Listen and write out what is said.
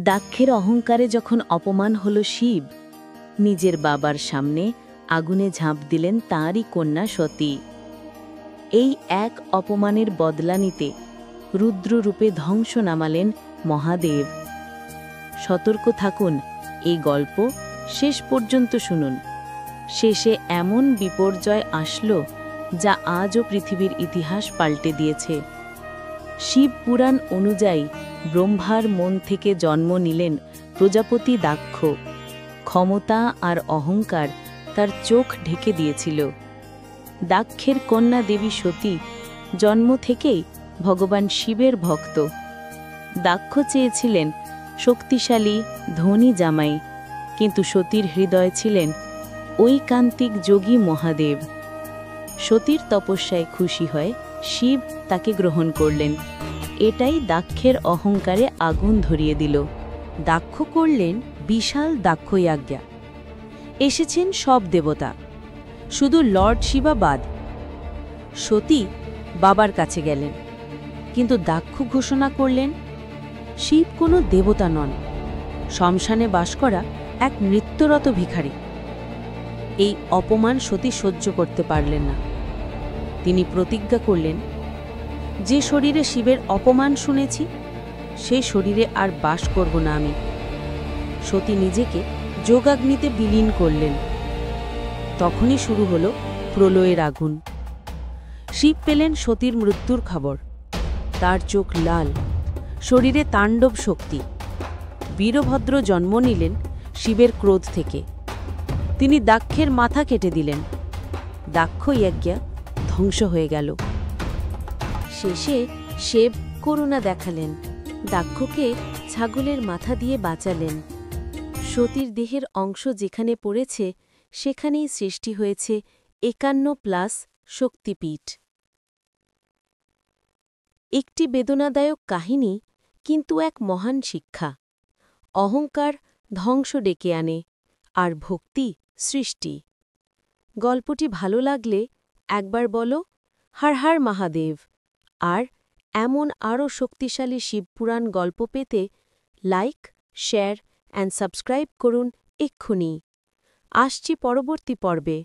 দাক্ষের অহংকারে যখন অপমান হল শিব, নিজের বাবার সামনে আগুনে ঝাঁপ দিলেন তাঁরই কন্যা সতী। এই এক অপমানের বদলা নিতে রুদ্ররূপে ধ্বংস নামালেন মহাদেব। সতর্ক থাকুন, এই গল্প শেষ পর্যন্ত শুনুন। শেষে এমন বিপর্যয় আসল যা আজও পৃথিবীর ইতিহাস পাল্টে দিয়েছে। শিব পুরাণ অনুযায়ী ব্রহ্মার মন থেকে জন্ম নিলেন প্রজাপতি দাক্ষ। ক্ষমতা আর অহংকার তার চোখ ঢেকে দিয়েছিল। দাক্ষের কন্যা দেবী সতী জন্ম থেকেই ভগবান শিবের ভক্ত। দাক্ষ চেয়েছিলেন শক্তিশালী ধনী জামাই, কিন্তু সতীর হৃদয়ে ছিলেন ঐকান্তিক যোগী মহাদেব। সতীর তপস্যায় খুশি হয়ে শিব তাকে গ্রহণ করলেন। এটাই দাক্ষের অহংকারে আগুন ধরিয়ে দিল। দাক্ষ করলেন বিশাল দাক্ষয়াজ্ঞা। এসেছেন সব দেবতা, শুধু লর্ড শিবা বাদ। সতী বাবার কাছে গেলেন, কিন্তু দাক্ষ ঘোষণা করলেন শিব কোনো দেবতা নন, শ্মশানে বাস করা এক নৃত্যরত ভিখারি। এই অপমান সতী সহ্য করতে পারলেন না। তিনি প্রতিজ্ঞা করলেন, যে শরীরে শিবের অপমান শুনেছি সেই শরীরে আর বাস করব না আমি। সতী নিজেকে যোগাগ্নিতে বিলীন করলেন। তখনই শুরু হল প্রলয়ের আগুন। শিব পেলেন সতীর মৃত্যুর খবর। তার চোখ লাল, শরীরে তাণ্ডব শক্তি। বীরভদ্র জন্ম নিলেন শিবের ক্রোধ থেকে। তিনি দাক্ষের মাথা কেটে দিলেন। দাক্ষয়জ্ঞ ধ্বংস হয়ে গেল। শেষে শিব করুণা দেখালেন, দাক্ষকে ছাগলের মাথা দিয়ে বাঁচালেন। সতীর দেহের অংশ যেখানে পড়েছে সেখানেই সৃষ্টি হয়েছে 51+ শক্তিপীঠ। একটি বেদনাদায়ক কাহিনী, কিন্তু এক মহান শিক্ষা। অহংকার ধ্বংস ডেকে আনে, আর ভক্তি সৃষ্টি। গল্পটি ভালো লাগলে একবার বলো হর হর মহাদেব। আর এমন আরও শক্তিশালী শিবপুরাণ গল্প পেতে লাইক, শেয়ার অ্যান্ড সাবস্ক্রাইব করুন এক্ষুনি। আসছি পরবর্তী পর্বে।